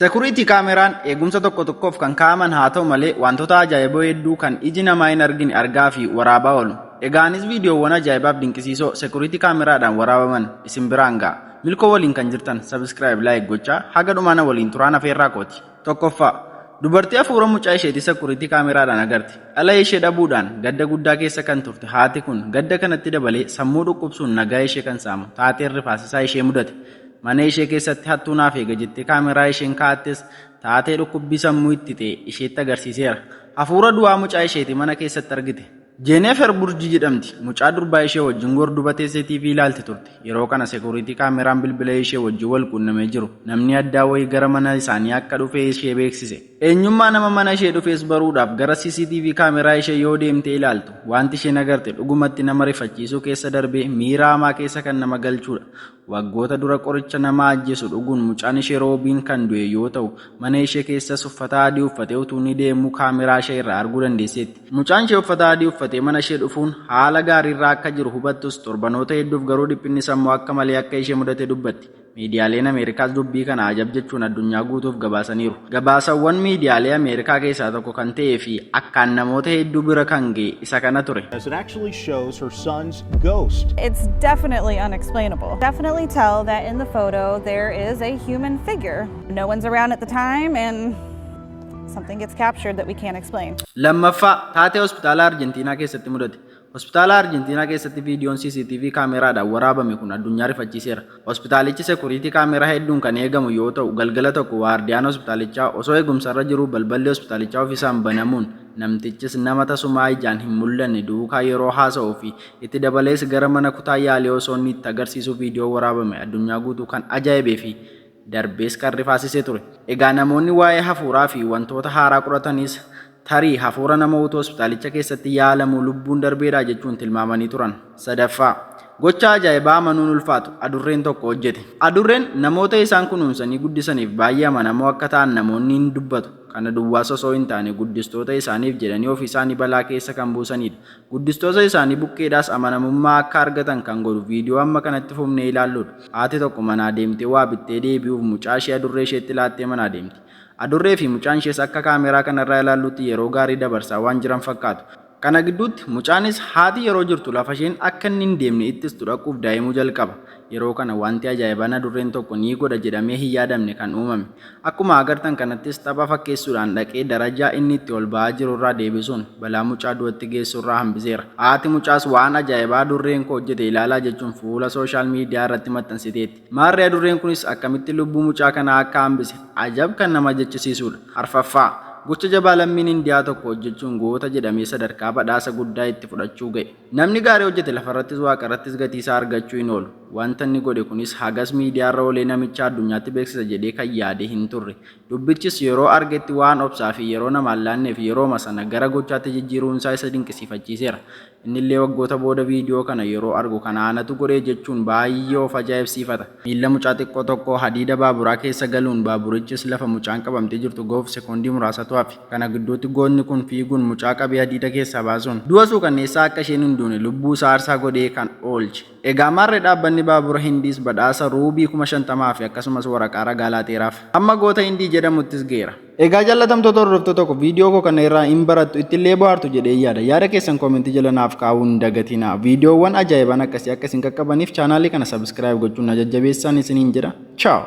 Security kaameraan eegumsa tokko tokkoof kan kaa'aman haa ta'u malee wantoota ajaa'iboo hedduu kan iji namaa hin argine argaa fi waraabaa oolu. Egaanis viidiyoowwan ajaa'ibaaf dinqisiisoo security kaameraadhaan waraabaman isin biraan ga'a. Milkoo waliin kan jirtan subscribe like gochaa haga dhumaana waliin turaan afeerraa kooti. Tokkoffaa dubartii hafuura mucaa isheetii security kaameraadhaan agarti. Dhala ishee dhabuudhaan gadda guddaa keessa kan turte haati kun gadda kanatti dabalee sammuu dhukkubsuun nagaa ishee kan saamu taatee rifaasisaa ishee mudate. Mana ishee keessatti hattuu naaf eega jettee kaameraa isheen kaa'attes taatee dhukkubbii sammuu itti ta'e isheetti agarsiiseera. Hafuura du'aa mucaa isheetii mana keessatti argite. Jeenefer Burjii jedhamti. Mucaa durbaa ishee wajjin gorduba teessee TV ilaalti turte. Yeroo kana security kaameraan bilbila ishee wajjin wal quunnamee jiru. Namni addaa wayii gara mana isaanii akka dhufe ishee beeksise. Eenyummaa nama mana ishee dhufees baruudhaaf gara CCTV kaameraa ishee yoo deemtee ilaaltu wanti isheen agarte dhugumatti nama rifachiisuu keessa darbee miira hamaa keessa kan nama galchudha. Waggoota dura qoricha nama ajjeesu dhuguun mucaan ishee roobiin kan du'e yoo ta'u mana ishee keessas uffata adii uffatee utuu ni deemu kaameraa ishee irraa arguu dandeesseetti. Mucaan ishee uffata adii uffatee mana ishee dhufuun haala gaariirraa akka jiru hubattus torbanoota hedduuf garuu dhiphinni sammuu akka malee akka ishee mudate dubbatti. Miidiyaaleen Ameerikaas dubbii kana ajab jechuun addunyaa guutuuf gabaasaniiru. Gabaasawwan miidiyaalee Ameerikaa keessaa tokko kan ta'ee fi akkaan namoota hedduu bira kan ga'e isa kana ture. It actually shows her son's ghost. It's definitely unexplainable. Definitely tell that in the photo there is a human figure. No one's around at the time and something gets captured that we can't explain. Lammaffaa taatee hospitaala Arjentiinaa keessatti mudate. Hospitaala Arjentiinaa keessatti viidiyoon CCTV kaameraadhaan waraabame kun addunyaa rifachiiseera. Hospitaalichi security kaameraa hedduun kan eegamu yoo ta'u galgala tokko waardiyaan hospitaalichaa osoo eegumsarra jiruu balballi hospitaalichaa ofisaan banamuun namtichis nama tasumaa ijaan hin mul'anne duukaa yeroo haasa'uu fi itti dabalees gara mana kutaa yaalii osoo inni itti agarsiisu viidiyoo waraabame addunyaa guutuu kan ajaa'ibee fi darbees kan rifaasisee ture. Egaa namoonni waa'ee hafuuraa fi wantoota haaraa qoratanis tarii hafuura nama utuu hospitaalicha keessatti yaalamu lubbuun darbeedha jechuun tilmaamanii turan. Sadaffaa gocha ajaa'ibaa amanuun ulfaatu adurreen tokko hojjete. Adurreen namoota isaan kunuunsanii guddisaniif baay'ee amanamoo akka ta'an namoonni hin dubbatu. Kana duwwaas osoo hin taane guddistoota isaaniif jedhanii ofii isaanii balaa keessa kan buusanidha. Guddistoota isaanii buqqeedhaas amanamummaa akka argatan kan godhu viidiyoo amma kanatti fufnee ilaalludha. Haati tokko manaa deemtee waa bittee deebi'uuf mucaa ishee adurree isheetti laattee manaa deemti. Adurree fi mucaan ishees akka kaameraa kanarraa ilaallutti yeroo gaarii dabarsaa waan jiran fakkaatu. Kana gidduutti mucaanis haati yeroo jirtu lafa isheen akka inni hin deemne ittistu dhaquuf daa'imuu jalqaba. Yeroo kana wanti ajaa'ibaan adurreen tokko ni godha jedhamee hin yaadamne kan uumame. Akkuma agartan kanattis tapha fakkeessuudhaan dhaqee darajaa inni itti ol ba'aa jirurraa deebisuun balaa mucaa du'atti geessurraa hambiseera. Haati mucaas waan ajaa'ibaa adurreen koo hojjete ilaalaa jechuun fuula sooshaal miidiyaa irratti maxxansiteetti. Maarri adurreen kunis akkamitti lubbuu mucaa kanaa akka hambise ajab kan nama jechisiisudha. Arfaffaa gocha jabaa lammiin Indiyaa tokko hojjechuun goota jedhamee sadarkaa badhaasa guddaa itti fudhachuu ga'e. Namni gaarii hojjete lafarrattis waaqarrattis gatii isaa argachuu hin oolu. Wanta inni godhe kunis hagas miidiyaarra oolee namicha addunyaatti beeksisa jedhee kan yaade hin turre. Dubbichis yeroo argetti waan obsaa fi yeroo namaan laanneef yerooma sana gara gochaatti jijjiiruunsaa isa dinqisiifachiiseera. Innillee waggoota booda viidiyoo kana yeroo argu kana anatu godhee jechuun baay'ee of ajaa'ibsiifata. Miilla mucaa xiqqoo tokko hadiida baaburaa keessa galuun baaburichis lafa mucaan qabamtee jirtu ga'uuf sekoondii muraasatu hafe. Kana gidduutti goonni kun fiiguun mucaa qabee hadiida keessaa baasuun du'a suukanneessaa akka isheen hin duune lubbuu isaa aarsaa godhee kan oolche. Egaa maarree dhaabbanni baabura Hindiis badhaasa ruubii 50,000 fi akkasumas waraqaa ragaa laateeraaf. Amma goota Hindii jedhamuttis geera. Egaa jaalatamtoota hordoftoota tokko viidiyoo koo kana irraa hin barattu ittillee bohaartu jedhee yaada. Yaada keessan koomentii jala naaf kaa'uu hin dagatinaa. Viidiyoowwan ajaa'ibaan akkasii akka isin qaqqabaniif chaanaalii kana subscribe gochuun na jajjabeessaa isiniin jedha. Ciao.